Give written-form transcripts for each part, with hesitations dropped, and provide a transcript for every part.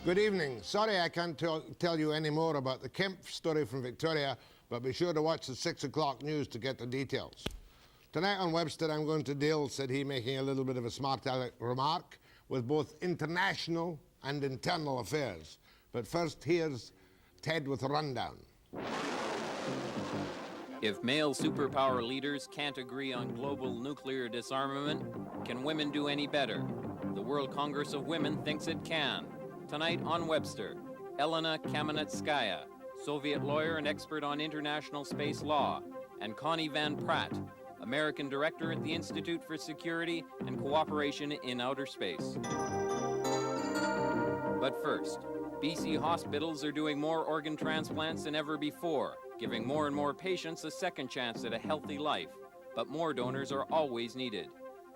Good evening. Sorry I can't tell you any more about the Kempf story from Victoria, but be sure to watch the 6 o'clock news to get the details. Tonight on Webster, I'm going to deal, said he, making a little bit of a smart aleck remark, with both international and internal affairs. But first, here's Ted with a rundown. If male superpower leaders can't agree on global nuclear disarmament, can women do any better? The World Congress of Women thinks it can. Tonight on Webster, Elena Kamenetskaya, Soviet lawyer and expert on international space law, and Connie Van Praet, American director at the Institute for Security and Cooperation in Outer Space. But first, BC hospitals are doing more organ transplants than ever before, giving more and more patients a second chance at a healthy life. But more donors are always needed.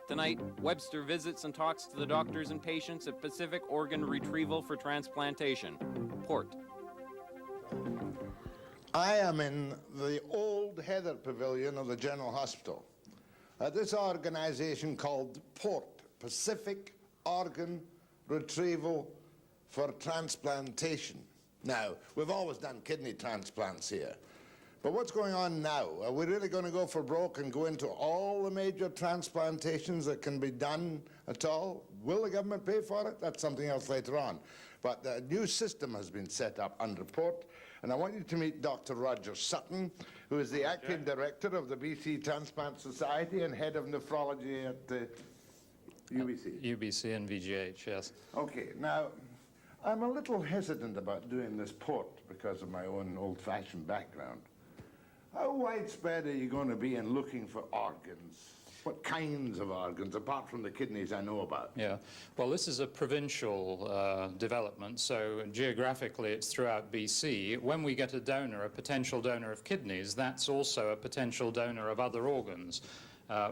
Tonight, Webster visits and talks to the doctors and patients at Pacific Organ Retrieval for Transplantation, PORT. I am in the old Heather Pavilion of the General Hospital. This organization called PORT, Pacific Organ Retrieval for Transplantation. Now, we've always done kidney transplants here. But what's going on now? Are we really going to go for broke and go into all the major transplantations that can be done at all? Will the government pay for it? That's something else later on. But a new system has been set up under PORT, and I want you to meet Dr. Roger Sutton, who is the acting director of the BC Transplant Society and head of nephrology at the UBC. UBC and VGH, yes. Okay, now, I'm a little hesitant about doing this PORT because of my own old-fashioned background. How widespread are you going to be in looking for organs? What kinds of organs, apart from the kidneys I know about? Yeah, well, this is a provincial development, so geographically it's throughout BC. When we get a donor, a potential donor of kidneys, that's also a potential donor of other organs.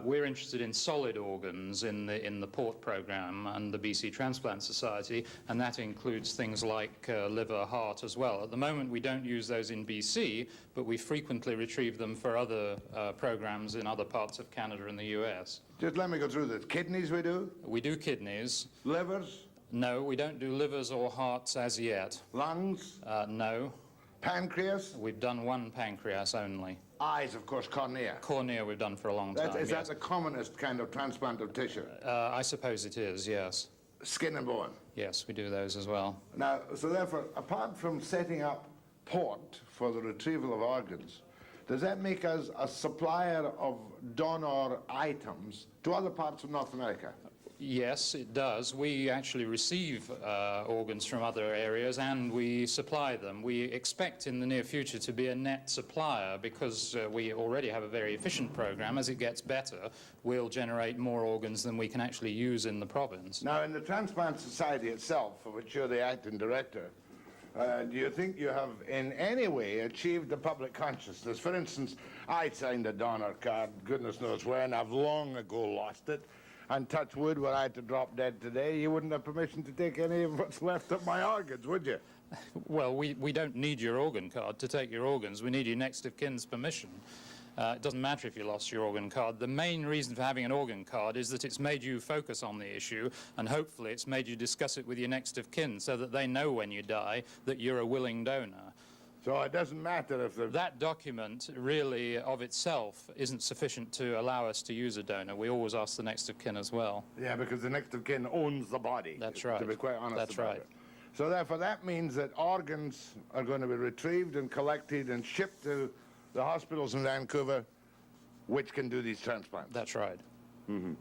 We're interested in solid organs in the PORT program and the BC Transplant Society, and that includes things like liver, heart as well. At the moment, we don't use those in BC, but we frequently retrieve them for other programs in other parts of Canada and the US. Just let me go through this. Kidneys we do? We do kidneys. Livers? No, we don't do livers or hearts as yet. Lungs? No. Pancreas? We've done one pancreas only. Eyes, of course, cornea. Cornea we've done for a long time, Is yes. that the commonest kind of transplant of tissue? I suppose it is, yes. Skin and bone? Yes, we do those as well. Now, so therefore, apart from setting up PORT for the retrieval of organs, does that make us a supplier of donor items to other parts of North America? Yes, it does. We actually receive organs from other areas and we supply them. We expect in the near future to be a net supplier because we already have a very efficient program. As it gets better, we'll generate more organs than we can actually use in the province. Now, in the Transplant Society itself, for which you're the acting director, do you think you have in any way achieved the public consciousness? For instance, I signed a donor card, goodness knows when, I've long ago lost it. And touch wood, were I to drop dead today, you wouldn't have permission to take any of what's left of my organs, would you? Well, we don't need your organ card to take your organs. We need your next of kin's permission. It doesn't matter if you lost your organ card. The main reason for having an organ card is that it's made you focus on the issue, and hopefully it's made you discuss it with your next of kin so that they know when you die that you're a willing donor. So it doesn't matter if that document really of itself isn't sufficient to allow us to use a donor. We always ask the next of kin as well. Yeah, because the next of kin owns the body. That's right. To be quite honest That's about right. it. So therefore that means that organs are going to be retrieved and collected and shipped to the hospitals in Vancouver which can do these transplants. That's right. Mm-hmm.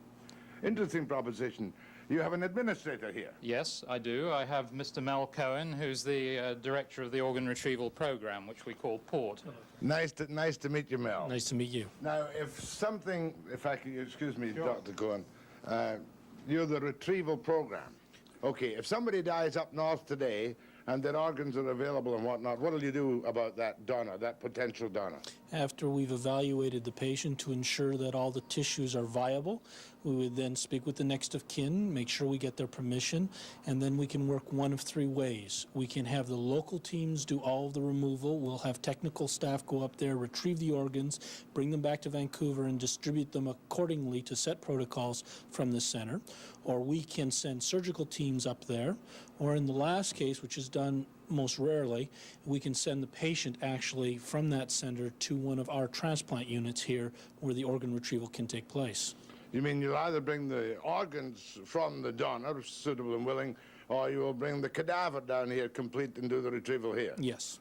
Interesting proposition. You have an administrator here. Yes, I do. I have Mr. Mel Cohen, who's the director of the organ retrieval program, which we call PORT. Nice to meet you, Mel. Nice to meet you. Now, if I can, excuse me, sure. Dr. Cohen, you're the retrieval program. Okay, if somebody dies up north today and their organs are available and whatnot, what will you do about that donor, that potential donor? After we've evaluated the patient to ensure that all the tissues are viable, we would then speak with the next of kin, make sure we get their permission, and then we can work one of three ways. We can have the local teams do all of the removal. We'll have technical staff go up there, retrieve the organs, bring them back to Vancouver, and distribute them accordingly to set protocols from the center. or we can send surgical teams up there, or in the last case, which is done most rarely, we can send the patient actually from that center to one of our transplant units here where the organ retrieval can take place. You mean you'll either bring the organs from the donor, suitable and willing, or you will bring the cadaver down here complete and do the retrieval here? Yes.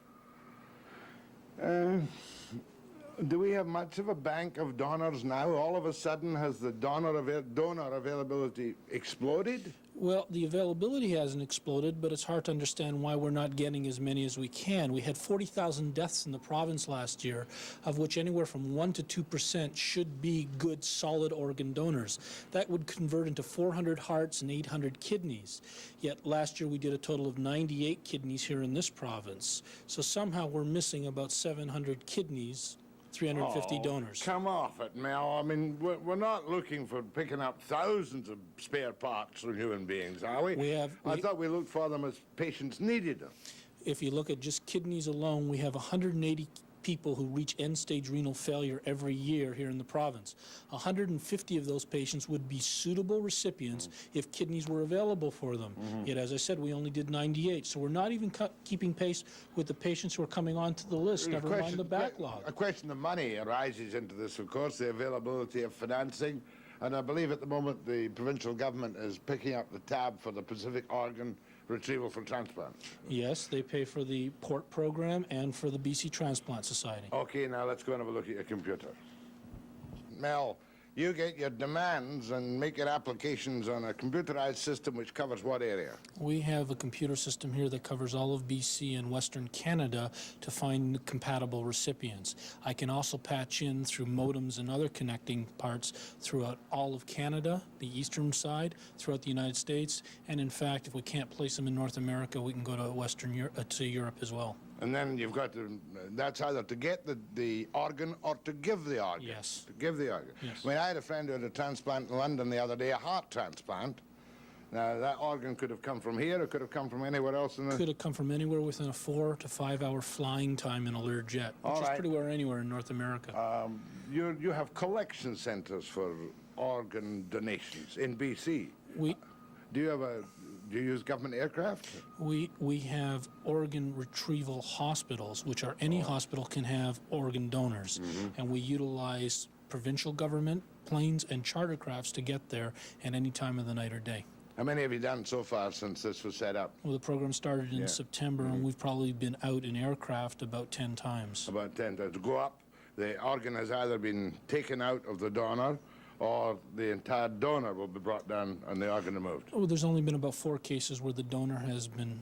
Do we have much of a bank of donors now? All of a sudden, has the donor availability exploded? Well, the availability hasn't exploded, but it's hard to understand why we're not getting as many as we can. We had 40,000 deaths in the province last year, of which anywhere from 1% to 2% should be good, solid organ donors. That would convert into 400 hearts and 800 kidneys. Yet last year we did a total of 98 kidneys here in this province. So somehow we're missing about 700 kidneys, 350 donors. Come off it, Mel. I mean, we're not looking for picking up thousands of spare parts from human beings, are we? I thought we looked for them as patients needed them. If you look at just kidneys alone, we have 180 people who reach end-stage renal failure every year here in the province. 150 of those patients would be suitable recipients if kidneys were available for them. Yet, as I said, we only did 98, so we're not even keeping pace with the patients who are coming onto the list, never mind the backlog. A question of money arises into this, of course, the availability of financing, and I believe at the moment the provincial government is picking up the tab for the Pacific Organ Retrieval for Transplant. Yes, they pay for the PORT program and for the BC Transplant Society. Okay, now let's go and have a look at your computer. Mel, you get your demands and make your applications on a computerized system which covers what area? We have a computer system here that covers all of BC and Western Canada to find compatible recipients. I can also patch in through modems and other connecting parts throughout all of Canada, the eastern side, throughout the United States, and in fact, if we can't place them in North America, we can go to Western Europe, to Europe as well. And then you've got to, that's either to get the organ or to give the organ. Yes. To give the organ. Yes. I mean, I had a friend who had a transplant in London the other day, a heart transplant. Now, that organ could have come from here or could have come from anywhere else in the... Could have come from anywhere within a 4 to 5 hour flying time in a Learjet, which is pretty well anywhere in North America. You have collection centers for organ donations in BC. Do you use government aircraft? We have organ retrieval hospitals, which are any hospital can have organ donors, and we utilize provincial government planes and charter crafts to get there at any time of the night or day. How many have you done so far since this was set up? Well, the program started in September, and we've probably been out in aircraft about 10 times. About 10 times. To go up, the organ has either been taken out of the donor or the entire donor will be brought down and the organ removed? Oh, there's only been about 4 cases where the donor has been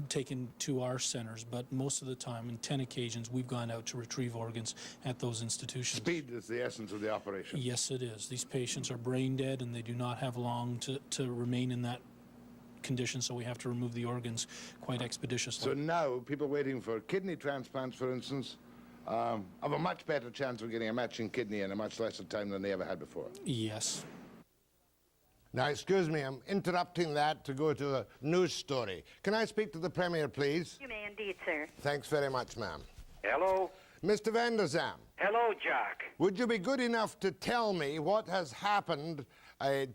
taken to our centers, but most of the time, in 10 occasions, we've gone out to retrieve organs at those institutions. Speed is the essence of the operation. Yes, it is. These patients are brain dead and they do not have long to remain in that condition, so we have to remove the organs quite expeditiously. So now, people waiting for kidney transplants, for instance, have a much better chance of getting a matching kidney in a much lesser time than they ever had before. Yes. Now, excuse me, I'm interrupting that to go to a news story. Can I speak to the Premier, please? You may indeed, sir. Thanks very much, ma'am. Hello? Mr. Vander Zalm, Hello, Jack. would you be good enough to tell me what has happened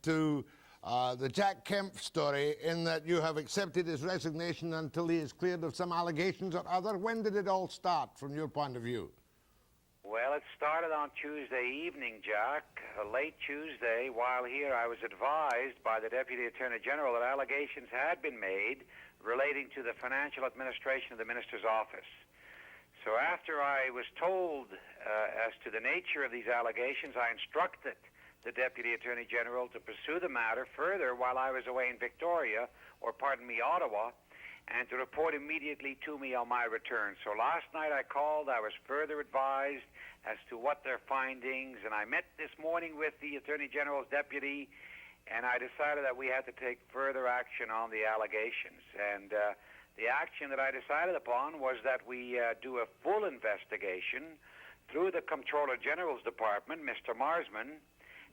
to the Jack Kempf story in that you have accepted his resignation until he is cleared of some allegations or other? When did it all start from your point of view? Well, it started on Tuesday evening, Jack. Late Tuesday, while here, I was advised by the Deputy Attorney General that allegations had been made relating to the financial administration of the Minister's office. So after I was told as to the nature of these allegations, I instructed the Deputy Attorney General to pursue the matter further while I was away in Victoria, or pardon me, Ottawa, and to report immediately to me on my return. So last night I called, I was further advised as to what their findings, and I met this morning with the Attorney General's deputy, and I decided that we had to take further action on the allegations. And the action that I decided upon was that we do a full investigation through the Comptroller General's Department, Mr. Marsman,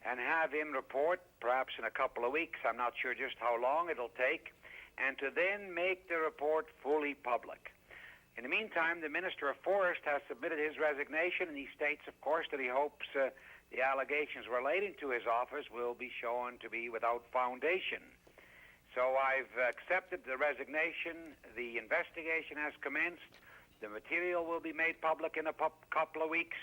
and have him report, perhaps in a couple of weeks, I'm not sure just how long it'll take, and to then make the report fully public. In the meantime, the Minister of Forest has submitted his resignation, and he states, of course, that he hopes the allegations relating to his office will be shown to be without foundation. So I've accepted the resignation. The investigation has commenced. The material will be made public in a couple of weeks.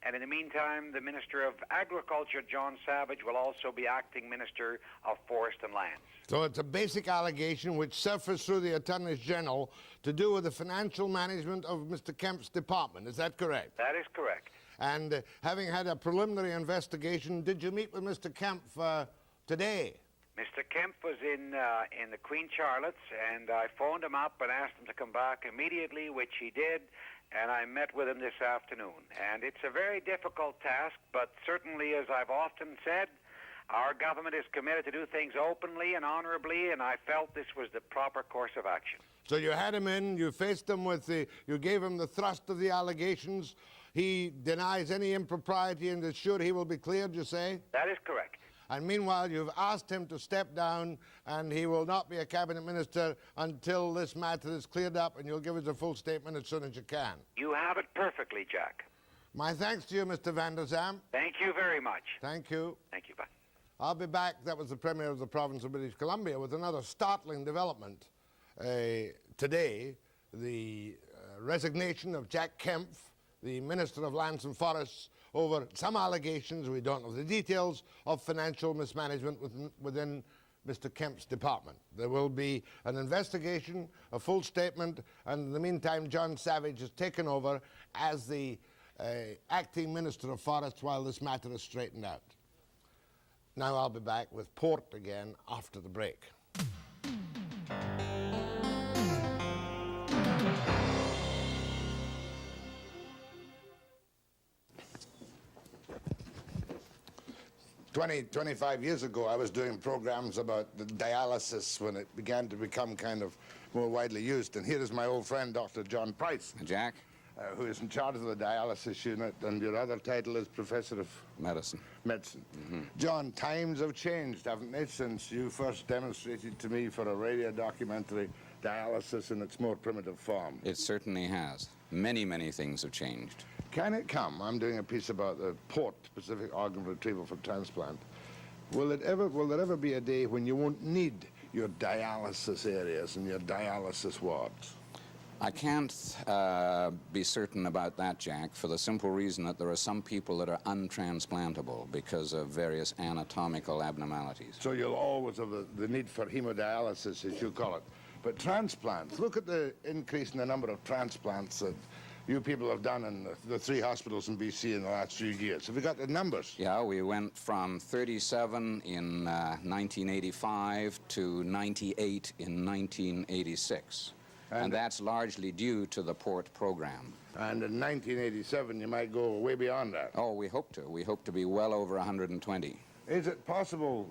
And in the meantime, the Minister of Agriculture, John Savage, will also be acting Minister of Forest and Lands. So it's a basic allegation which surfaced through the Attorney General to do with the financial management of Mr. Kempf's department. Is that correct? That is correct. And having had a preliminary investigation, did you meet with Mr. Kempf today? Mr. Kempf was in the Queen Charlotte's, and I phoned him up and asked him to come back immediately, which he did, and I met with him this afternoon. And it's a very difficult task, but certainly, as I've often said, our government is committed to do things openly and honorably, and I felt this was the proper course of action. So you had him in, you faced him with you gave him the thrust of the allegations. He denies any impropriety and is sure he will be cleared, you say? That is correct. And meanwhile, you've asked him to step down, and he will not be a cabinet minister until this matter is cleared up, and you'll give us a full statement as soon as you can. You have it perfectly, Jack. My thanks to you, Mr. Vander Zalm. Thank you very much. Thank you. Thank you. Bye. I'll be back. That was the Premier of the province of British Columbia with another startling development. Today, the resignation of Jack Kempf, the Minister of Lands and Forests, over some allegations, we don't know the details, of financial mismanagement within Mr. Kempf's department. There will be an investigation, a full statement, and in the meantime, John Savage has taken over as the acting Minister of Forests while this matter is straightened out. Now I'll be back with Port again after the break. Twenty, 25 years ago, I was doing programs about the dialysis when it began to become kind of more widely used. And here is my old friend, Dr. John Price. Jack? Who is in charge of the dialysis unit, and your other title is Professor of Medicine. Medicine. John, times have changed, haven't they, since you first demonstrated to me for a radio documentary dialysis in its more primitive form? It certainly has. Many, many things have changed. Can it come? I'm doing a piece about the PORT, Pacific Organ Retrieval for Transplant. Will there ever be a day when you won't need your dialysis areas and your dialysis wards? I can't be certain about that, Jack, for the simple reason that there are some people that are untransplantable because of various anatomical abnormalities. So you'll always have the need for hemodialysis, as you call it. But transplants, look at the increase in the number of transplants that you people have done in the 3 hospitals in BC in the last few years. Have you got the numbers? Yeah, we went from 37 in 1985 to 98 in 1986. And that's largely due to the PORT program. And in 1987, you might go way beyond that. Oh, we hope to. We hope to be well over 120. Is it possible,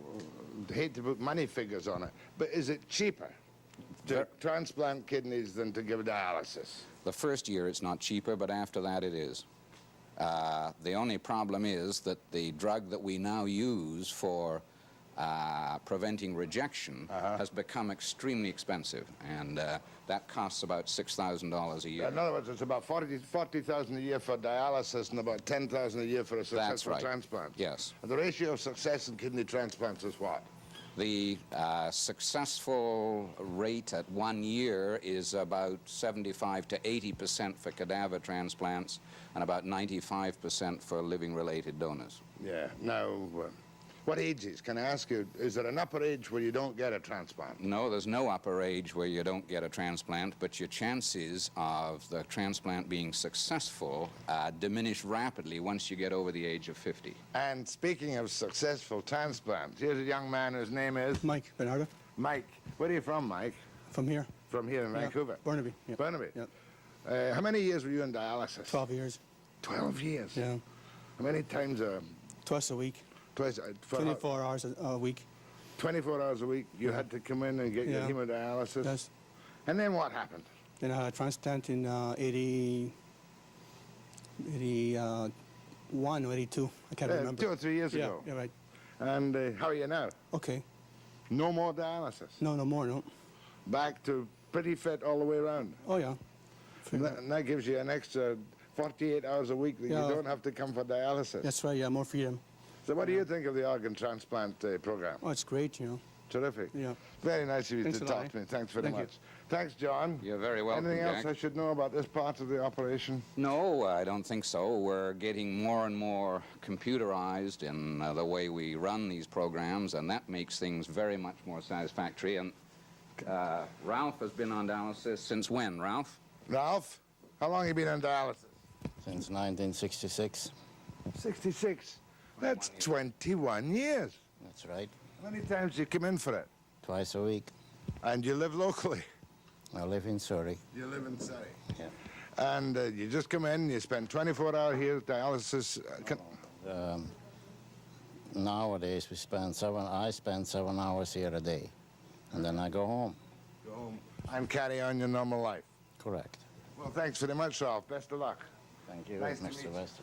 I hate to put money figures on it, but is it cheaper to transplant kidneys than to give dialysis? The first year it's not cheaper, but after that it is. The only problem is that the drug that we now use for preventing rejection has become extremely expensive, and that costs about $6,000 a year. In other words, it's about $40,000 a year for dialysis and about $10,000 a year for a successful transplant. Yes. And the ratio of success in kidney transplants is what? The successful rate at 1 year is about 75 to 80% for cadaver transplants and about 95% for living-related donors. Yeah. Now, what ages? Can I ask you, is there an upper age where you don't get a transplant? No, there's no upper age where you don't get a transplant, but your chances of the transplant being successful diminish rapidly once you get over the age of 50. And speaking of successful transplants, here's a young man whose name is? Mike Bernardo. Mike. Where are you from, Mike? From here. From here in Vancouver? Burnaby. Yeah. Burnaby? Yeah. How many years were you in dialysis? 12 years. 12 years? Yeah. How many times Twice a week. Twice, 24 hours a week. 24 hours a week, you had to come in and get your hemodialysis? Yes. And then what happened? Then I had a transplant in 81 or 82. I can't remember. 2 or 3 years ago. Yeah, right. And how are you now? Okay. No more dialysis? No more, no. Back to pretty fit all the way around? Oh, yeah. And that gives you an extra 48 hours a week that Yeah. you don't have to come for dialysis. That's right, yeah, more freedom. So what do you think of the organ transplant program? Oh, it's great, you know. Terrific. Yeah. Very nice of you Thanks to a lot, talk eh? to me. Thanks very Thank you. much. Thanks, John. You're very welcome, Anything else Jack. I should know about this part of the operation? No, I don't think so. We're getting more and more computerized in the way we run these programs, and that makes things very much more satisfactory. And Ralph has been on dialysis since when, Ralph? Ralph, how long have you been on dialysis? Since 1966. 66. That's 21 years. That's right. How many times do you come in for it? Twice a week. And you live locally? I live in Surrey. You live in Surrey. Yeah. And you just come in, you spend 24 hours here, dialysis. Nowadays I spend 7 hours here a day, and then I go home. Go home and carry on your normal life. Correct. Well, thanks very much, Ralph. Best of luck. Thank you, Nice to meet Mr. you. Webster.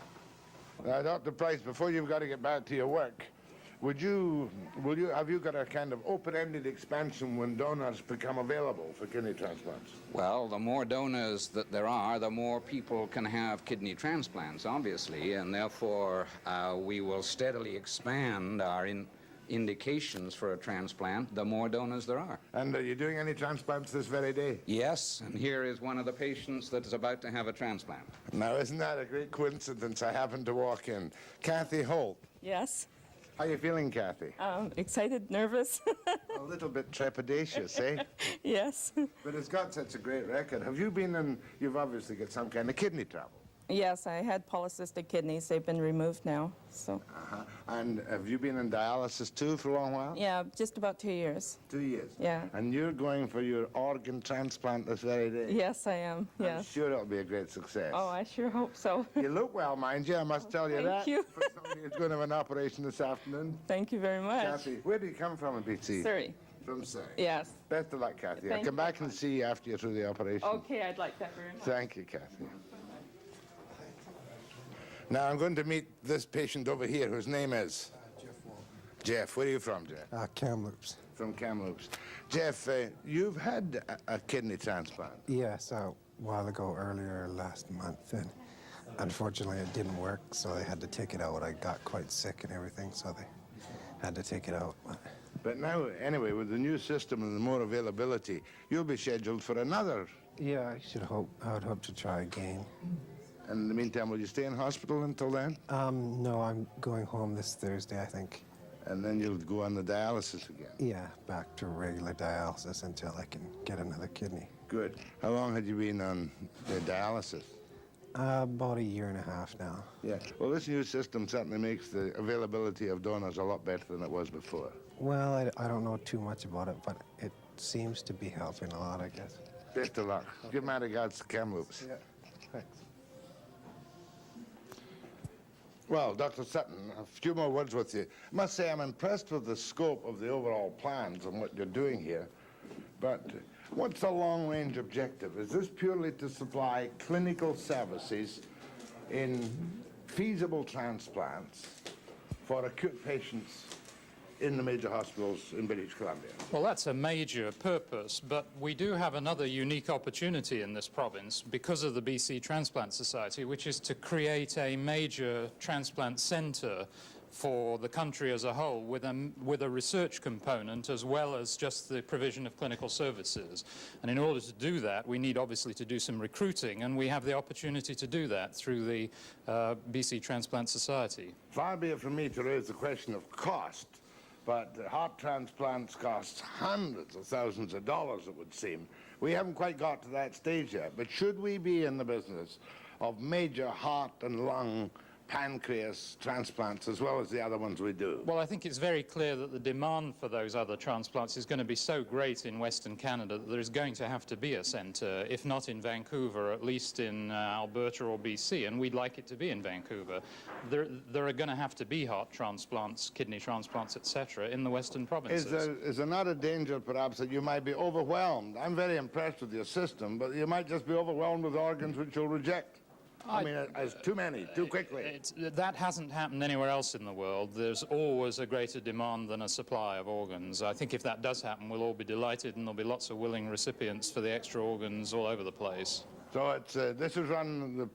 Dr. Price, before you've got to get back to your work, have you got a kind of open-ended expansion when donors become available for kidney transplants? Well, the more donors that there are, the more people can have kidney transplants, obviously, and therefore we will steadily expand our indications for a transplant the more donors there are. And are you doing any transplants this very day? Yes, and here is one of the patients that is about to have a transplant. Now, isn't that a great coincidence? I happened to walk in. Kathy Holt. Yes. How you feeling, Kathy? Excited, nervous. A little bit trepidatious, eh? Yes. But it's got such a great record. Have you been in, you've obviously got some kind of kidney trouble. Yes, I had polycystic kidneys. They've been removed now. So. And have you been in dialysis too for a long while? Yeah, just about 2 years. 2 years? Yeah. And you're going for your organ transplant this very day? Yes, I am. I'm Yes. sure it'll be a great success. Oh, I sure hope so. You look well, mind you, I must tell you thank that. you. For somebody who's going to have an operation this afternoon. Thank you very much. Kathy, where do you come from in BC? Surrey. From Surrey. Yes. Best of luck, Kathy. I'll Thank come you back very and see you after you're through the operation. Okay, I'd like that very much. Thank you, Kathy. Now I'm going to meet this patient over here whose name is? Jeff. Where are you from, Jeff? Kamloops. From Kamloops. Jeff, you've had a kidney transplant. Yes, a while ago, earlier last month, and unfortunately it didn't work, so they had to take it out. I got quite sick and everything, so they had to take it out. But now, anyway, with the new system and the more availability, you'll be scheduled for another. Yeah, I would hope to try again. And in the meantime, will you stay in hospital until then? No, I'm going home this Thursday, I think. And then you'll go on the dialysis again? Yeah, back to regular dialysis until I can get another kidney. Good. How long had you been on the dialysis? About a year and a half now. Yeah. Well, this new system certainly makes the availability of donors a lot better than it was before. Well, I don't know too much about it, but it seems to be helping a lot, I guess. Best of luck. Give my regards to Kamloops. Yeah, thanks. Well, Dr. Sutton, a few more words with you. I must say I'm impressed with the scope of the overall plans and what you're doing here. But what's the long-range objective? Is this purely to supply clinical services in feasible transplants for acute patients in the major hospitals in British Columbia? Well, that's a major purpose, but we do have another unique opportunity in this province because of the BC Transplant Society, which is to create a major transplant centre for the country as a whole with a research component as well as just the provision of clinical services. And in order to do that, we need obviously to do some recruiting, and we have the opportunity to do that through the BC Transplant Society. Far be it from me to raise the question of cost, but heart transplants cost hundreds of thousands of dollars, it would seem. We haven't quite got to that stage yet, but should we be in the business of major heart and lung, pancreas transplants as well as the other ones we do? Well, I think it's very clear that the demand for those other transplants is going to be so great in Western Canada that there's going to have to be a centre, if not in Vancouver, at least in Alberta or BC, and we'd like it to be in Vancouver. There are going to have to be heart transplants, kidney transplants, etc. in the Western provinces. Is there not a danger, perhaps, that you might be overwhelmed? I'm very impressed with your system, but you might just be overwhelmed with organs which you'll reject. I mean, as too many, too quickly. That hasn't happened anywhere else in the world. There's always a greater demand than a supply of organs. I think if that does happen, we'll all be delighted and there'll be lots of willing recipients for the extra organs all over the place. So it's, this is run,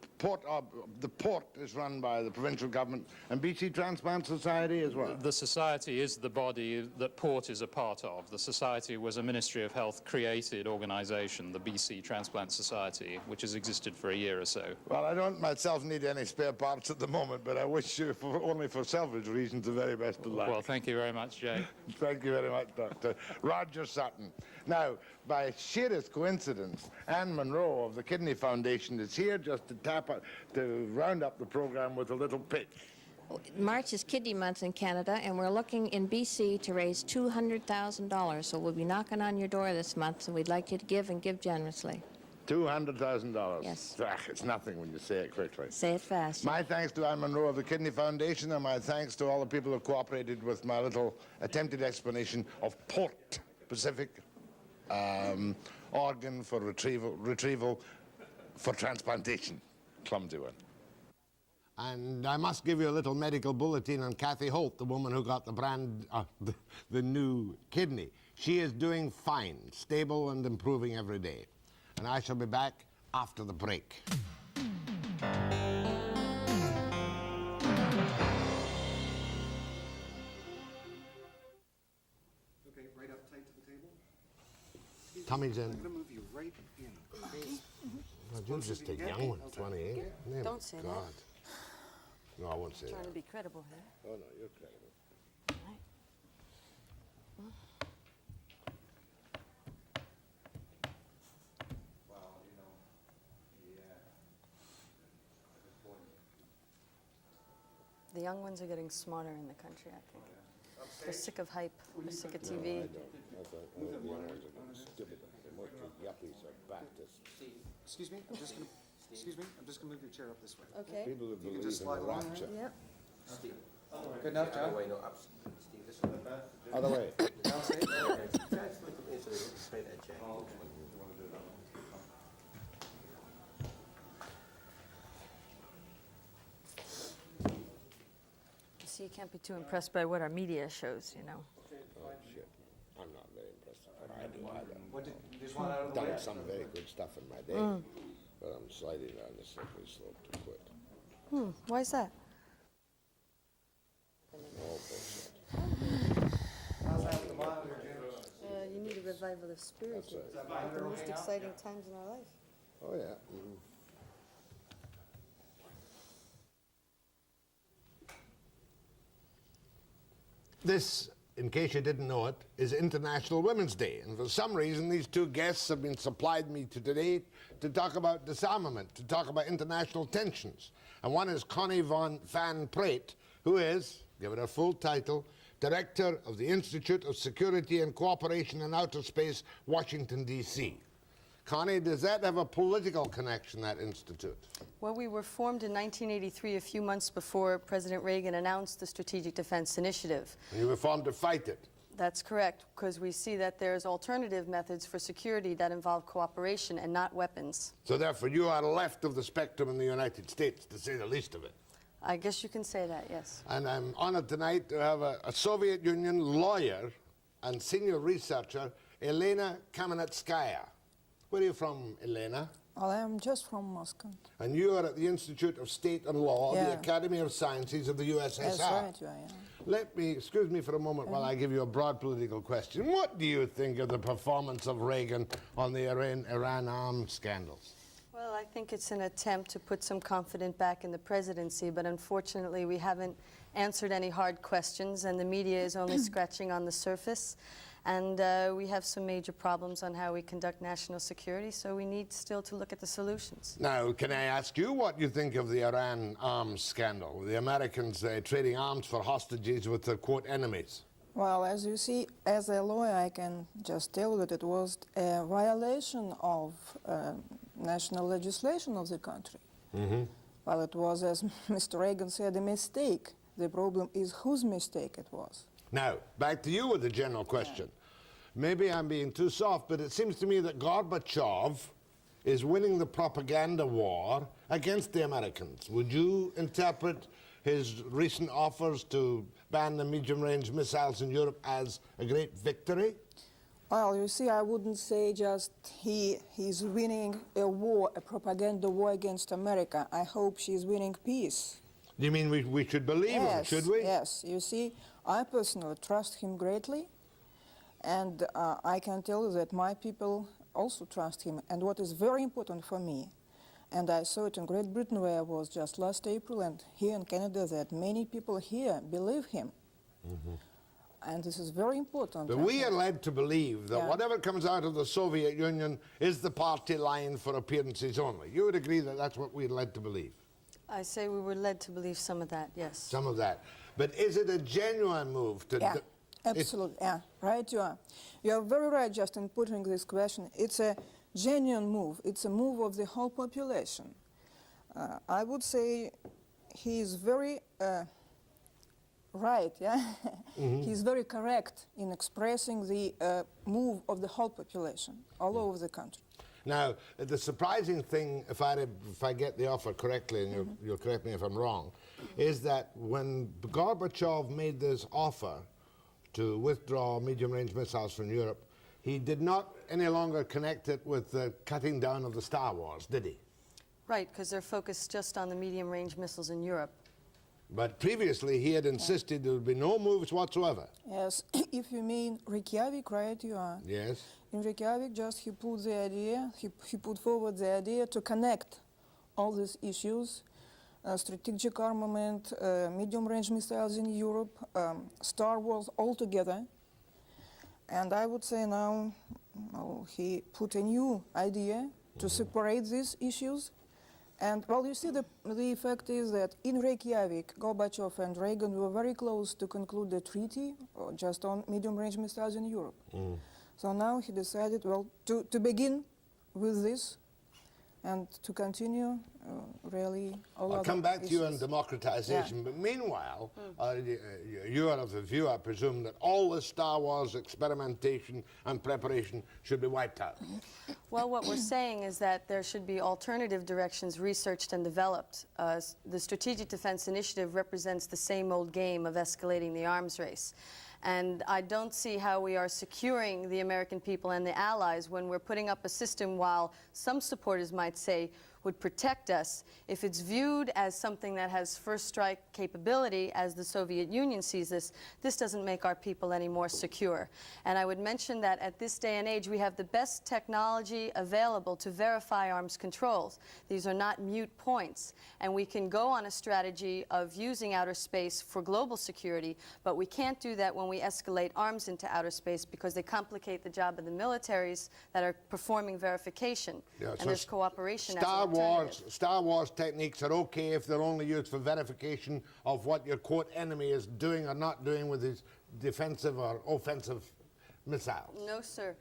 the port is run by the provincial government and BC Transplant Society as well. The society is the body that Port is a part of. The society was a Ministry of Health created organisation, the BC Transplant Society, which has existed for a year or so. Well, I don't myself need any spare parts at the moment, but I wish you, only for selfish reasons, the very best of luck. Well, thank you very much, Jay. Thank you very much, Dr. Roger Sutton. Now, by sheerest coincidence, Anne Munro of the Kidney Foundation is here just to round up the program with a little pitch. March is Kidney Month in Canada, and we're looking in BC to raise $200,000. So we'll be knocking on your door this month, and we'd like you to give and give generously. $200,000? Yes. It's nothing when you say it quickly. Say it fast. My thanks to Anne Munro of the Kidney Foundation, and my thanks to all the people who cooperated with my little attempted explanation of Port Pacific organ for retrieval for transplantation. Clumsy one. And I must give you a little medical bulletin on Kathy Holt, the woman who got the new kidney. She is doing fine, stable and improving every day. And I shall be back after the break. Okay, right up tight to the table. Tommy's in. I'm gonna move you right in. Well, you're just a young one, 28. Name Don't say God. that. No, I won't say Trying that. to be credible here. Oh, no, you're credible. Right. The young ones are getting smarter in the country, I think. They're sick of hype. They're sick of TV. Excuse me, I'm just gonna move your chair up this way. Okay. People who You can believe just in slide the along. rapture. Yep. Good enough, John? Other way. You see, you can't be too impressed by what our media shows, you know. Oh, shit. I'm not very impressed with what I do either. What did you just want out of the way? Done some very good stuff in my day, but I'm sliding down the slippery slope to quit. Why is that? All bullshit. How's that for the monitor, Jim? You need a revival of spirit. That's right. Is that monitor The most okay now? exciting times in our life. Oh, yeah. Mhm. This, in case you didn't know it, is International Women's Day. And for some reason, these two guests have been supplied me to today to talk about disarmament, to talk about international tensions. And one is Connie Van Praet, who is, give it a full title, Director of the Institute of Security and Cooperation in Outer Space, Washington, D.C. Connie, does that have a political connection, that institute? Well, we were formed in 1983, a few months before President Reagan announced the Strategic Defense Initiative. And you were formed to fight it. That's correct, because we see that there's alternative methods for security that involve cooperation and not weapons. So therefore, you are left of the spectrum in the United States, to say the least of it. I guess you can say that, yes. And I'm honored tonight to have a Soviet Union lawyer and senior researcher, Elena Kamenetskaya. Where are you from, Elena? Well, I'm just from Moscow. And you are at the Institute of State and Law, Yeah. the Academy of Sciences of the USSR. That's right, you are, yeah. Excuse me for a moment while I give you a broad political question. What do you think of the performance of Reagan on the Iran arms scandals? Well, I think it's an attempt to put some confidence back in the presidency, but unfortunately we haven't answered any hard questions, and the media is only scratching on the surface. And we have some major problems on how we conduct national security, so we need still to look at the solutions. Now, can I ask you what you think of the Iran arms scandal? The Americans trading arms for hostages with their, quote, enemies. Well, as you see, as a lawyer, I can just tell that it was a violation of national legislation of the country. Well, it was, as Mr. Reagan said, a mistake. The problem is whose mistake it was. Now, back to you with the general question. Maybe I'm being too soft, but it seems to me that Gorbachev is winning the propaganda war against the Americans. Would you interpret his recent offers to ban the medium-range missiles in Europe as a great victory? Well, you see, I wouldn't say just he's winning a war, a propaganda war against America. I hope she's winning peace. You mean we should believe him, should we? Yes. You see, I personally trust him greatly, and I can tell you that my people also trust him. And what is very important for me, and I saw it in Great Britain where I was just last April, and here in Canada, that many people here believe him. And this is very important. But we are led to believe that whatever comes out of the Soviet Union is the party line for appearances only. You would agree that that's what we're led to believe? I say we were led to believe some of that, yes. Some of that. But is it a genuine move to... Yeah, absolutely, yeah, right you are. You are very right just in putting this question. It's a genuine move. It's a move of the whole population. I would say he is very right, yeah? He's very correct in expressing the move of the whole population all over the country. Now, the surprising thing, if I get the offer correctly, and you'll correct me if I'm wrong, is that when Gorbachev made this offer to withdraw medium-range missiles from Europe, he did not any longer connect it with the cutting down of the Star Wars, did he? Right, because they're focused just on the medium-range missiles in Europe. But previously, he had insisted there would be no moves whatsoever. Yes, if you mean Reykjavik, right, you are. Yes. In Reykjavik, just he put the idea, he put forward the idea to connect all these issues, strategic armament, medium-range missiles in Europe, Star Wars all together. And I would say now he put a new idea to separate these issues. And, well, you see, the effect is that in Reykjavik, Gorbachev and Reagan were very close to conclude the treaty just on medium-range missiles in Europe. So now he decided, well, to begin with this and to continue really all I'll other come back issues. to you on democratization, but meanwhile, you are of the view, I presume, that all the Star Wars experimentation and preparation should be wiped out. Well, what we're saying is that there should be alternative directions researched and developed. The Strategic Defense Initiative represents the same old game of escalating the arms race. And I don't see how we are securing the American people and the allies when we're putting up a system, while some supporters might say would protect us, if it's viewed as something that has first strike capability, as the Soviet Union sees this, this doesn't make our people any more secure. And I would mention that at this day and age, we have the best technology available to verify arms controls. These are not mute points. And we can go on a strategy of using outer space for global security, but we can't do that when we escalate arms into outer space, because they complicate the job of the militaries that are performing verification. And so there's cooperation. Star Wars techniques are okay if they're only used for verification of what your quote enemy is doing or not doing with his defensive or offensive missiles. No, sir.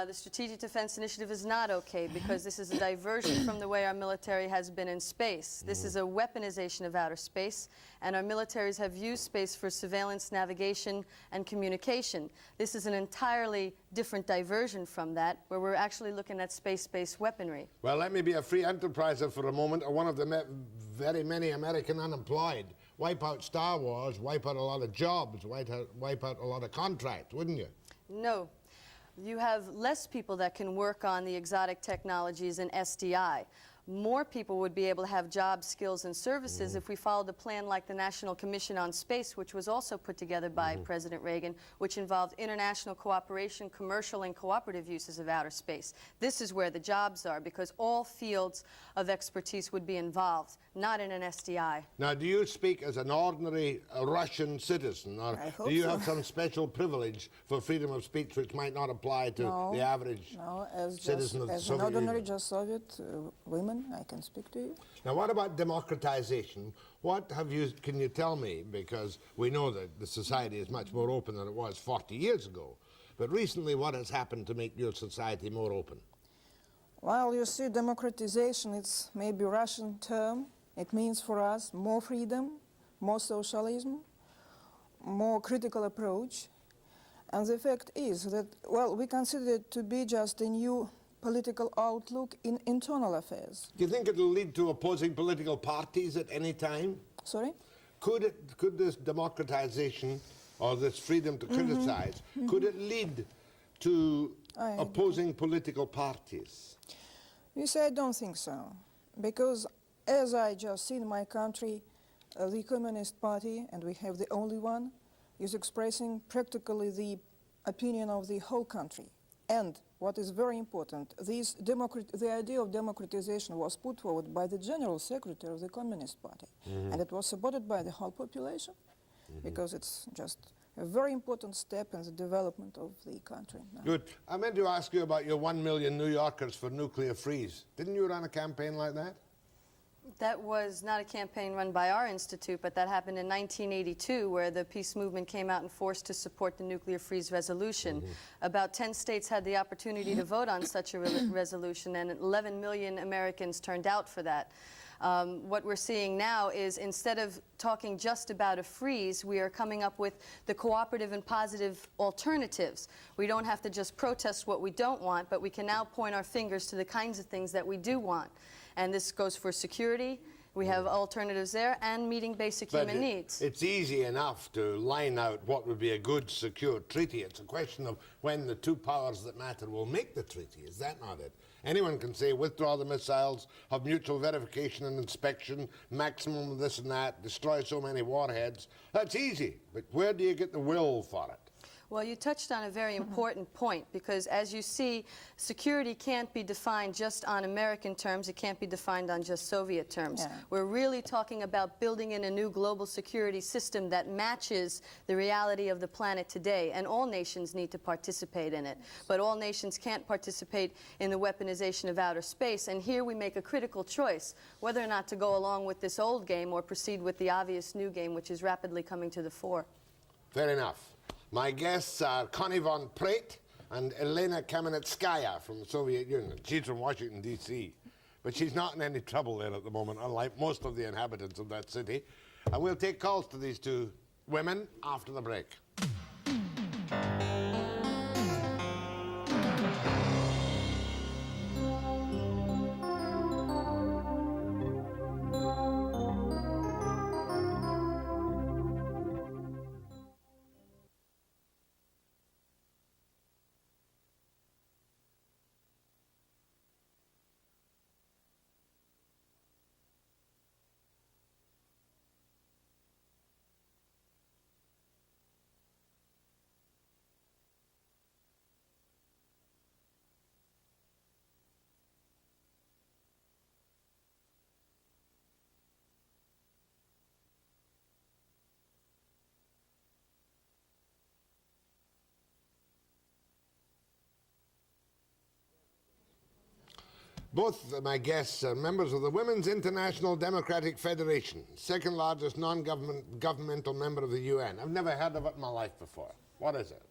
The Strategic Defense Initiative is not okay, because this is a diversion from the way our military has been in space. This is a weaponization of outer space, and our militaries have used space for surveillance, navigation, and communication. This is an entirely different diversion from that, where we're actually looking at space-based weaponry. Well, let me be a free enterpriser for a moment, or one of the very many American unemployed. Wipe out Star Wars, wipe out a lot of jobs, wipe out a lot of contracts, wouldn't you? No. You have less people that can work on the exotic technologies in SDI. More people would be able to have jobs, skills, and services if we followed a plan like the National Commission on Space, which was also put together by President Reagan, which involved international cooperation, commercial and cooperative uses of outer space. This is where the jobs are, because all fields of expertise would be involved, not in an SDI. Now, do you speak as an ordinary Russian citizen, or do you have some special privilege for freedom of speech which might not apply to the average citizen of the Soviet an ordinary Union? just Soviet women, I can speak to you. Now, what about democratization? Can you tell me, because we know that the society is much more open than it was 40 years ago, but recently what has happened to make your society more open? Well, you see, democratization, it's maybe a Russian term. It means for us more freedom, more socialism, more critical approach. And the fact is that, well, we consider it to be just a new political outlook in internal affairs. Do you think it'll lead to opposing political parties at any time? Sorry? Could this democratization or this freedom to criticize, could it lead to opposing political parties? You say I don't think so, because as I just see in my country, the Communist Party, and we have the only one, is expressing practically the opinion of the whole country. And what is very important, the idea of democratization was put forward by the General Secretary of the Communist Party, and it was supported by the whole population, because it's just a very important step in the development of the country now. Good. I meant to ask you about your 1 million New Yorkers for nuclear freeze. Didn't you run a campaign like that? That was not a campaign run by our institute, but that happened in 1982, where the peace movement came out in force to support the nuclear freeze resolution. About 10 states had the opportunity to vote on such a resolution, and 11 million Americans turned out for that. What we're seeing now is, instead of talking just about a freeze, we are coming up with the cooperative and positive alternatives. We don't have to just protest what we don't want, but we can now point our fingers to the kinds of things that we do want. And this goes for security. We have alternatives there, and meeting basic human needs. It's easy enough to line out what would be a good, secure treaty. It's a question of when the two powers that matter will make the treaty. Is that not it? Anyone can say, withdraw the missiles, have mutual verification and inspection, maximum of this and that, destroy so many warheads. That's easy, but where do you get the will for it? Well, you touched on a very important point, because as you see, security can't be defined just on American terms. It can't be defined on just Soviet terms. Yeah. We're really talking about building in a new global security system that matches the reality of the planet today, and all nations need to participate in it. But all nations can't participate in the weaponization of outer space, and here we make a critical choice, whether or not to go along with this old game or proceed with the obvious new game, which is rapidly coming to the fore. Fair enough. My guests are Connie Van Praet and Elena Kamenetskaya from the Soviet Union. She's from Washington, D.C., but she's not in any trouble there at the moment, unlike most of the inhabitants of that city. And we'll take calls to these two women after the break. Both my guests are members of the Women's International Democratic Federation, second largest non-governmental member of the UN. I've never heard of it in my life before. What is it?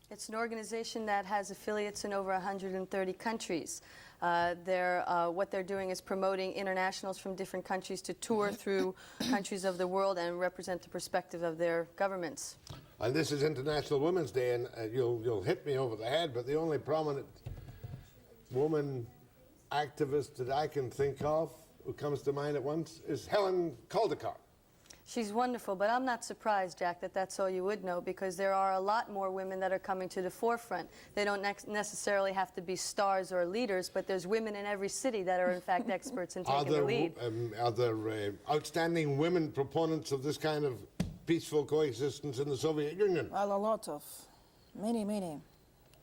It's an organization that has affiliates in over 130 countries. What they're doing is promoting internationals from different countries to tour through countries of the world and represent the perspective of their governments. And this is International Women's Day, and you'll hit me over the head, but the only prominent woman activist that I can think of who comes to mind at once is Helen Caldicott. She's wonderful, but I'm not surprised, Jack, that that's all you would know, because there are a lot more women that are coming to the forefront. They don't necessarily have to be stars or leaders, but there's women in every city that are in fact experts in taking the lead. Are there outstanding women proponents of this kind of peaceful coexistence in the Soviet Union? Well, a lot of, many.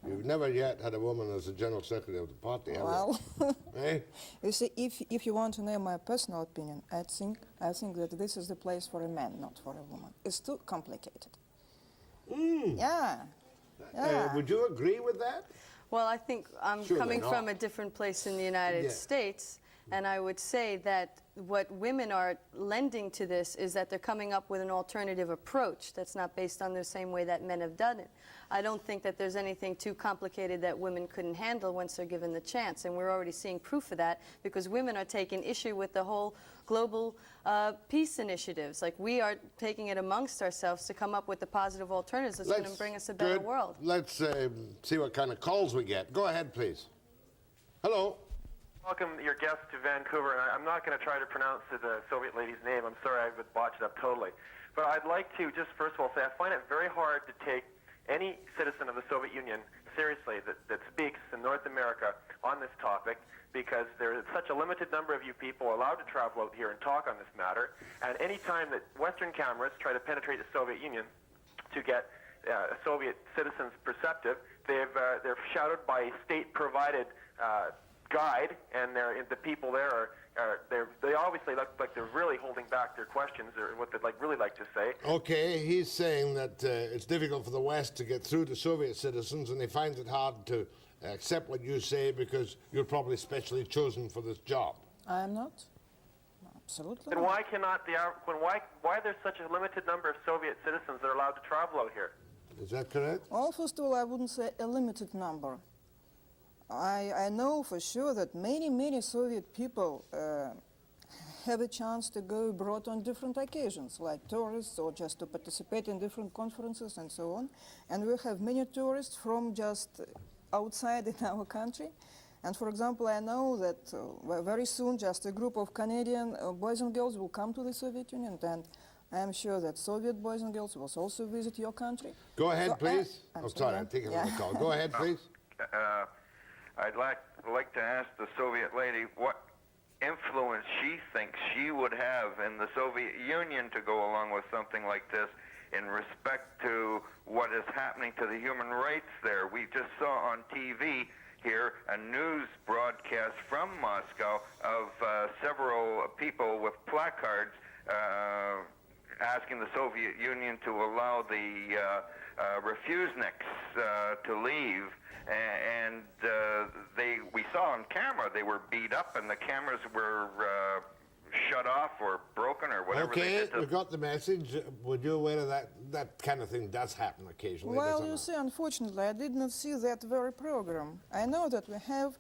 You've never yet had a woman as the General Secretary of the party, have Well, you? Eh? you see, if you want to know my personal opinion, I think that this is the place for a man, not for a woman. It's too complicated. Yeah. Would you agree with that? Well, I think I'm Surely coming not. from a different place in the United States, and I would say that what women are lending to this is that they're coming up with an alternative approach that's not based on the same way that men have done it. I don't think that there's anything too complicated that women couldn't handle once they're given the chance, and we're already seeing proof of that, because women are taking issue with the whole global peace initiatives. Like, we are taking it amongst ourselves to come up with the positive alternatives that's going to bring us a better world. Let's see what kind of calls we get. Go ahead, please. Hello. Welcome your guest to Vancouver, and I'm not going to try to pronounce the Soviet lady's name. I'm sorry, I would botch it up totally. But I'd like to just first of all say I find it very hard to take any citizen of the Soviet Union seriously that speaks in North America on this topic, because there is such a limited number of you people allowed to travel out here and talk on this matter. And any time that Western cameras try to penetrate the Soviet Union to get Soviet citizens perceptive, they're shadowed by a state-provided guide, and the people there they obviously look like they're really holding back their questions or what they'd really like to say. Okay, he's saying that it's difficult for the West to get through to Soviet citizens, and he finds it hard to accept what you say because you're probably specially chosen for this job. I am not. Absolutely. Then why cannot why there's such a limited number of Soviet citizens that are allowed to travel out here? Is that correct? Well, first of all, I wouldn't say a limited number. I know for sure that many Soviet people have a chance to go abroad on different occasions, like tourists or just to participate in different conferences and so on. And we have many tourists from just outside in our country. And for example, I know that very soon just a group of Canadian boys and girls will come to the Soviet Union, and I am sure that Soviet boys and girls will also visit your country. Go ahead, So, please. I'm sorry, I'm taking another call. Go ahead, please. I'd like to ask the Soviet lady what influence she thinks she would have in the Soviet Union to go along with something like this in respect to what is happening to the human rights there. We just saw on TV here a news broadcast from Moscow of several people with placards asking the Soviet Union to allow the refuseniks to leave, and we saw on camera they were beat up and the cameras were shut off or broken or whatever. Okay, we got the message. Were you aware of that? That kind of thing does happen occasionally. Well, you see, unfortunately, I did not see that very program. I know that we have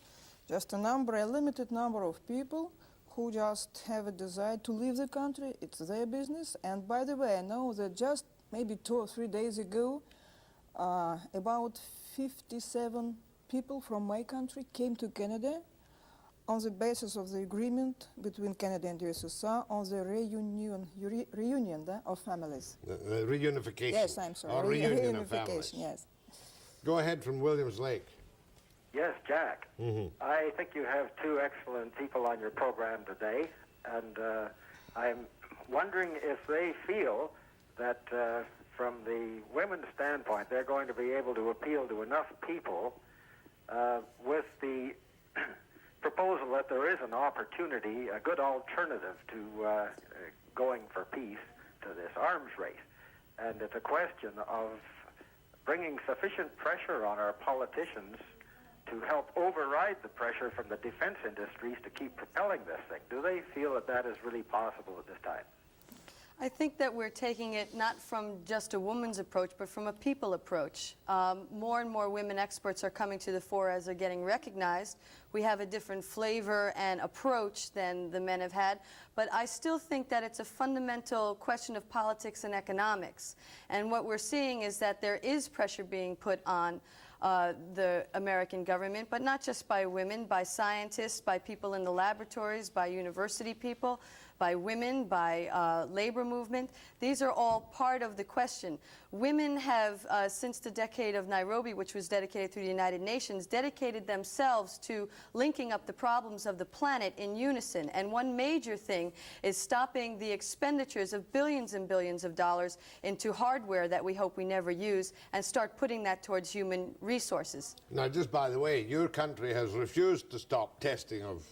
just a limited number of people who just have a desire to leave the country. It's their business. And by the way, I know that just maybe 2 or 3 days ago, about 57 people from my country came to Canada on the basis of the agreement between Canada and USSR on the reunion of families. Reunification. Yes, I'm sorry. Or reunion of families. Yes. Go ahead from Williams Lake. Yes, Jack. I think you have two excellent people on your program today, and I'm wondering if they feel that from the women's standpoint, they're going to be able to appeal to enough people with the proposal that there is an opportunity, a good alternative to going for peace, to this arms race. And it's a question of bringing sufficient pressure on our politicians to help override the pressure from the defense industries to keep propelling this thing. Do they feel that that is really possible at this time? I think that we're taking it not from just a woman's approach, but from a people approach. More and more women experts are coming to the fore as they're getting recognized. We have a different flavor and approach than the men have had, but I still think that it's a fundamental question of politics and economics. And what we're seeing is that there is pressure being put on the American government, but not just by women, by scientists, by people in the laboratories, by university people, by women, by labor movement. These are all part of the question. Women have, since the decade of Nairobi, which was dedicated through the United Nations, dedicated themselves to linking up the problems of the planet in unison. And one major thing is stopping the expenditures of billions and billions of dollars into hardware that we hope we never use, and start putting that towards human resources. Now, just by the way, your country has refused to stop testing of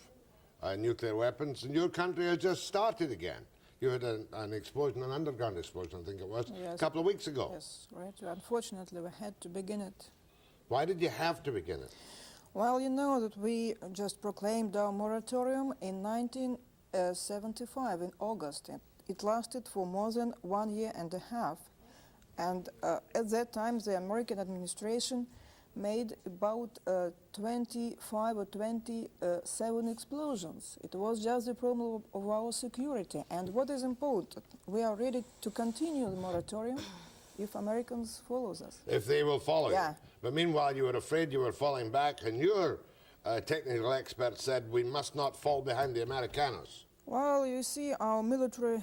nuclear weapons, and your country has just started again. You had an explosion, an underground explosion, I think it was, Yes. a couple of weeks ago. Yes, right. Unfortunately, we had to begin it. Why did you have to begin it? Well, you know that we just proclaimed our moratorium in 1975, in August. It lasted for more than 1.5 years. And at that time, the American administration made about 25 or 27 explosions. It was just the problem of our security. And what is important, we are ready to continue the moratorium if Americans follow us. If they will follow Yeah. you. But meanwhile, you were afraid you were falling back, and your technical expert said we must not fall behind the Americanos. Well, you see, our military,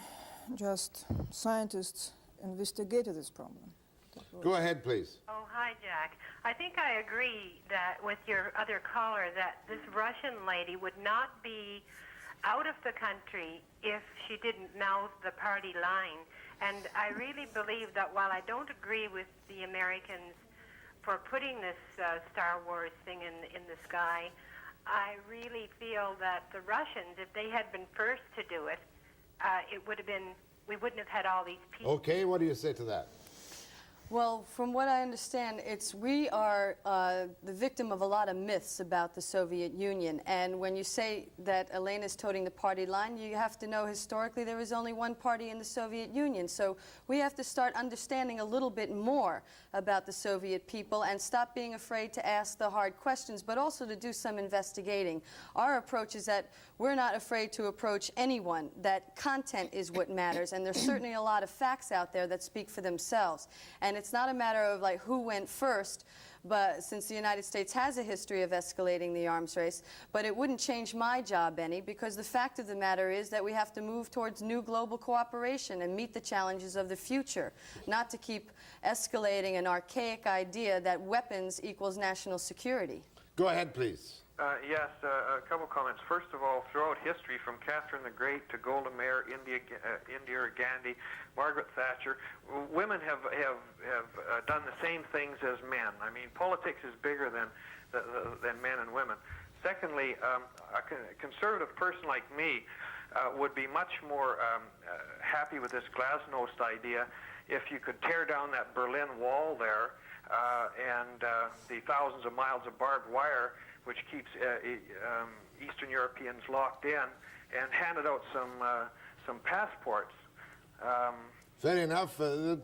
just scientists investigated this problem. Go ahead, please. Oh, hi, Jack. I think I agree that with your other caller that this Russian lady would not be out of the country if she didn't know the party line. And I really believe that while I don't agree with the Americans for putting this Star Wars thing in the sky, I really feel that the Russians, if they had been first to do it, it would have been, we wouldn't have had all these people. Okay, what do you say to that? Well, from what I understand, we are the victim of a lot of myths about the Soviet Union. And when you say that Elena's toting the party line, you have to know historically there was only one party in the Soviet Union. So we have to start understanding a little bit more about the Soviet people and stop being afraid to ask the hard questions, but also to do some investigating. Our approach is that we're not afraid to approach anyone, that content is what matters. And there's certainly a lot of facts out there that speak for themselves. And it's not a matter of like who went first, but since the United States has a history of escalating the arms race, but it wouldn't change my job any, because the fact of the matter is that we have to move towards new global cooperation and meet the challenges of the future, not to keep escalating an archaic idea that weapons equals national security. Go ahead, please. Yes, a couple comments. First of all, throughout history, from Catherine the Great to Golda Meir, Indira Gandhi, Margaret Thatcher, women have done the same things as men. I mean, politics is bigger than men and women. Secondly, a conservative person like me would be much more happy with this glasnost idea if you could tear down that Berlin Wall there and the thousands of miles of barbed wire which keeps Eastern Europeans locked in, and handed out some passports. Fair enough. Do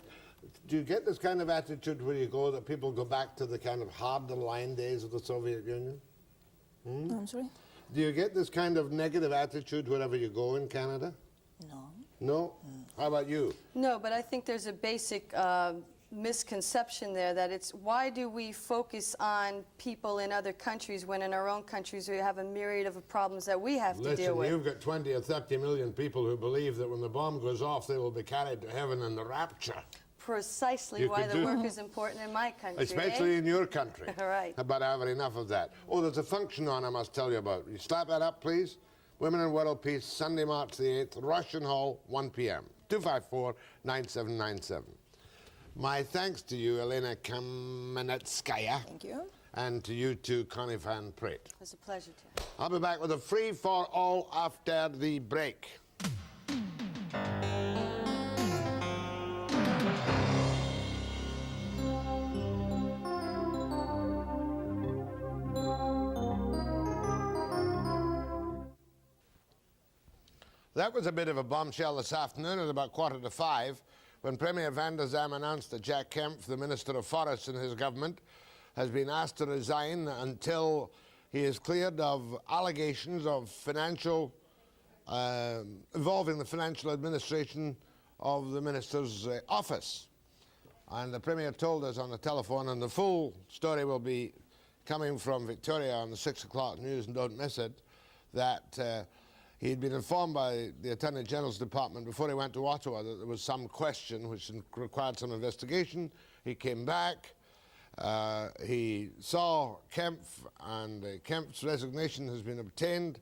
you get this kind of attitude where you go, that people go back to the kind of hard-line days of the Soviet Union? I'm sorry? Do you get this kind of negative attitude wherever you go in Canada? No. No? How about you? No, but I think there's a basic misconception there that it's why do we focus on people in other countries when in our own countries we have a myriad of problems that we have to deal with. Listen, you've got 20 or 30 million people who believe that when the bomb goes off they will be carried to heaven in the rapture. Precisely why the work is important in my country. Especially in your country. All right. But I have enough of that. Oh, there's a function on I must tell you about. You slap that up, please. Women in World Peace, Sunday, March the 8th, Russian Hall, 1 p.m. 254-9797. My thanks to you, Elena Kamenetskaya. Thank you. And to you too, Connie Van Praet. It was a pleasure to. I'll be back with a free-for-all after the break. That was a bit of a bombshell this afternoon at about 4:45 when Premier Vander Zalm announced that Jack Kempf, the Minister of Forests in his government, has been asked to resign until he is cleared of allegations of financial, involving the financial administration of the Minister's office. And the Premier told us on the telephone, and the full story will be coming from Victoria on the 6 o'clock news, and don't miss it, that he'd been informed by the Attorney General's Department before he went to Ottawa that there was some question which required some investigation. He came back, he saw Kempf, and Kempf's resignation has been obtained,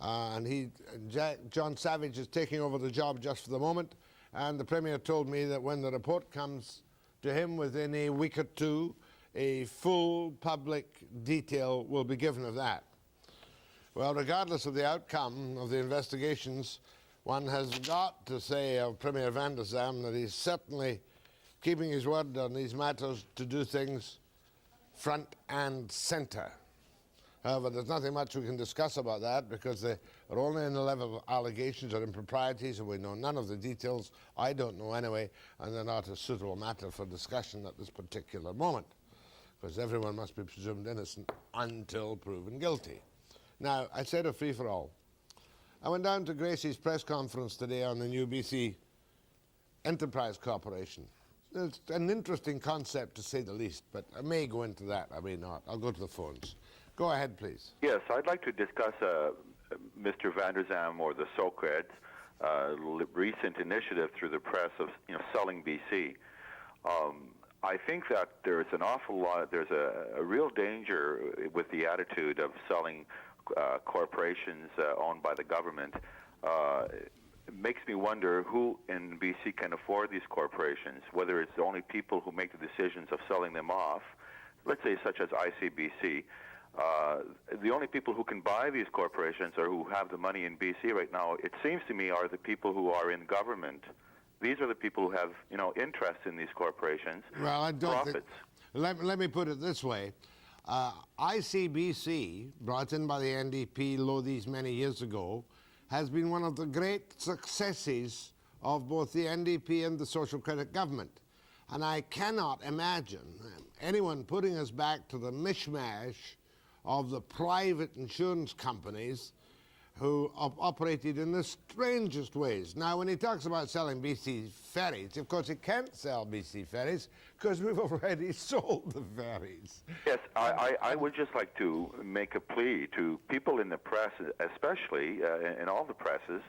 and John Savage is taking over the job just for the moment, and the Premier told me that when the report comes to him within a week or two, a full public detail will be given of that. Well, regardless of the outcome of the investigations, one has got to say of Premier Vander Zalm that he's certainly keeping his word on these matters to do things front and centre. However, there's nothing much we can discuss about that because they are only in the level of allegations or improprieties, and we know none of the details. I don't know anyway, and they're not a suitable matter for discussion at this particular moment, because everyone must be presumed innocent until proven guilty. Now, I said a free-for-all. I went down to Gracie's press conference today on the new BC Enterprise Corporation. It's an interesting concept, to say the least, but I may go into that, I may not. I'll go to the phones. Go ahead, please. Yes, I'd like to discuss Mr. Vander Zalm, or the Socreds, recent initiative through the press of selling BC. I think that there's an awful lot, there's a real danger with the attitude of selling corporations owned by the government. It makes me wonder who in BC can afford these corporations, whether it's the only people who make the decisions of selling them off, let's say such as ICBC. The only people who can buy these corporations or who have the money in BC right now, it seems to me, are the people who are in government. These are the people who have, interest in these corporations. Well, I don't profits. think... Let me put it this way. ICBC, brought in by the NDP these many years ago, has been one of the great successes of both the NDP and the Social Credit government. And I cannot imagine anyone putting us back to the mishmash of the private insurance companies who operated in the strangest ways. Now, when he talks about selling BC ferries, of course he can't sell BC ferries because we've already sold the ferries. Yes, I would just like to make a plea to people in the press, especially in all the presses,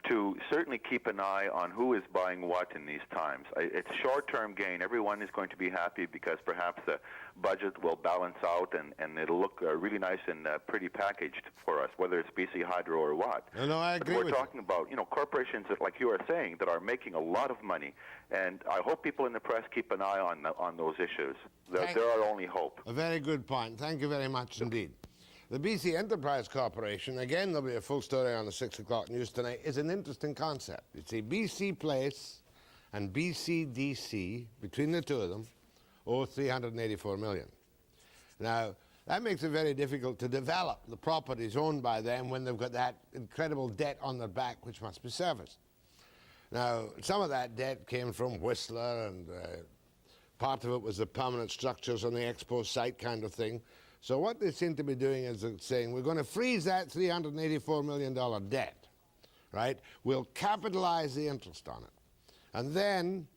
to certainly keep an eye on who is buying what in these times. It's short-term gain. Everyone is going to be happy because perhaps the budget will balance out and it'll look really nice and pretty packaged for us, whether it's BC Hydro or what. No, I agree with you. We're talking about, corporations that, like you are saying, that are making a lot of money. And I hope people in the press keep an eye on those issues. They're our only hope. A very good point. Thank you very much indeed. The BC Enterprise Corporation, again, there'll be a full story on the 6 o'clock news tonight, is an interesting concept. It's a BC Place and BCDC, between the two of them, owe $384 million. Now, that makes it very difficult to develop the properties owned by them when they've got that incredible debt on their back which must be serviced. Now, some of that debt came from Whistler, and part of it was the permanent structures on the expo site kind of thing. So what they seem to be doing is saying, we're going to freeze that $384 million debt, right? We'll capitalize the interest on it. And then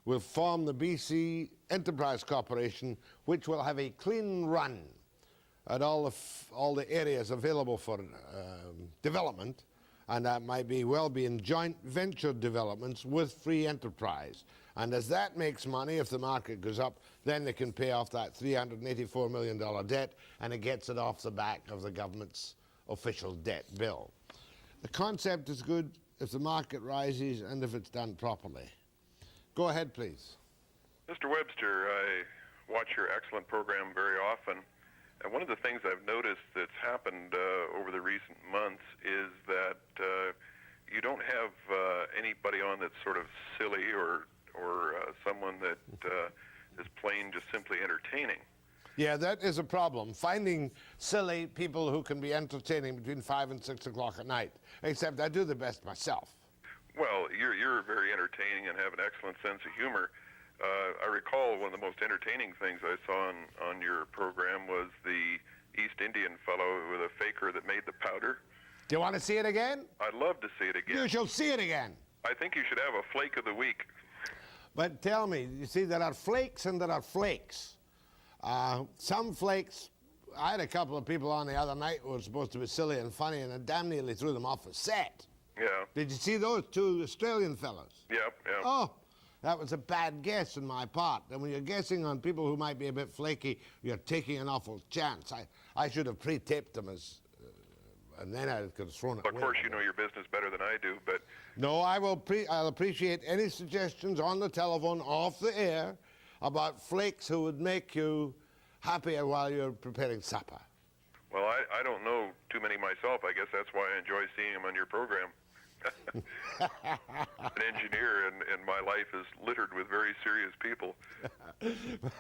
we'll form the BC Enterprise Corporation, which will have a clean run at all the areas available for development, and that might be in joint venture developments with free enterprise. And as that makes money, if the market goes up, then they can pay off that $384 million debt, and it gets it off the back of the government's official debt bill. The concept is good if the market rises and if it's done properly. Go ahead, please. Mr. Webster, I watch your excellent program very often, and one of the things I've noticed that's happened over the recent months is that you don't have anybody on that's sort of silly or someone that is plain just simply entertaining. Yeah, that is a problem, finding silly people who can be entertaining between 5 and 6 o'clock at night, except I do the best myself. Well, you're very entertaining and have an excellent sense of humor. I recall one of the most entertaining things I saw on your program was the East Indian fellow with a faker that made the powder. Do you want to see it again? I'd love to see it again. You shall see it again. I think you should have a flake of the week. But tell me, you see, there are flakes and there are flakes. Some flakes, I had a couple of people on the other night who were supposed to be silly and funny, and I damn nearly threw them off the set. Yeah. Did you see those two Australian fellows? Yep. Oh, that was a bad guess on my part. And when you're guessing on people who might be a bit flaky, you're taking an awful chance. I should have pre-taped them and then I could have thrown it away. Of course, you know your business better than I do, but... No, I'll appreciate any suggestions on the telephone, off the air, about flakes who would make you happier while you're preparing supper. Well, I don't know too many myself. I guess that's why I enjoy seeing them on your program. An engineer, and my life is littered with very serious people.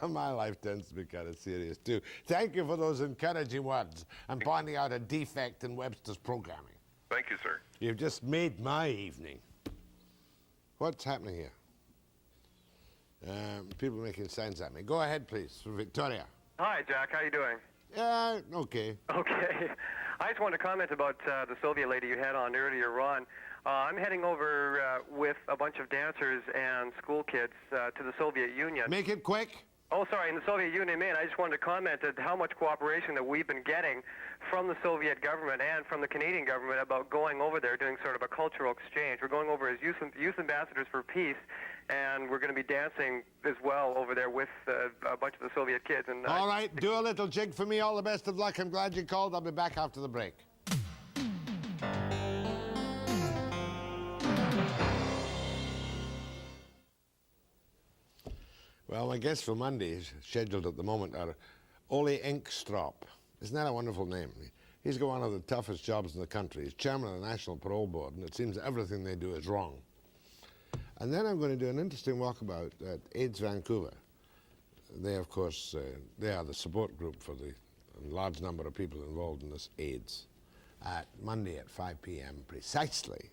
My life tends to be kind of serious, too. Thank you for those encouraging words and pointing out a defect in Webster's programming. Thank you, sir. You've just made my evening. What's happening here? People making signs at me. Go ahead, please, for Victoria. Hi, Jack. How you doing? Yeah, okay. Okay. I just wanted to comment about the Soviet lady you had on earlier on. I'm heading over with a bunch of dancers and school kids to the Soviet Union. Make it quick. Oh, sorry, in the Soviet Union, man, I just wanted to comment on how much cooperation that we've been getting from the Soviet government and from the Canadian government about going over there, doing sort of a cultural exchange. We're going over as youth ambassadors for peace, and we're going to be dancing as well over there with a bunch of the Soviet kids. And All right, do a little jig for me. All the best of luck. I'm glad you called. I'll be back after the break. Well, my guest for Monday is scheduled at the moment are Ole Engstrop. Isn't that a wonderful name? He's got one of the toughest jobs in the country. He's chairman of the National Parole Board, and it seems everything they do is wrong. And then I'm going to do an interesting walkabout at AIDS Vancouver. They, of course, they are the support group for the large number of people involved in this AIDS. At Monday at 5 p.m. precisely.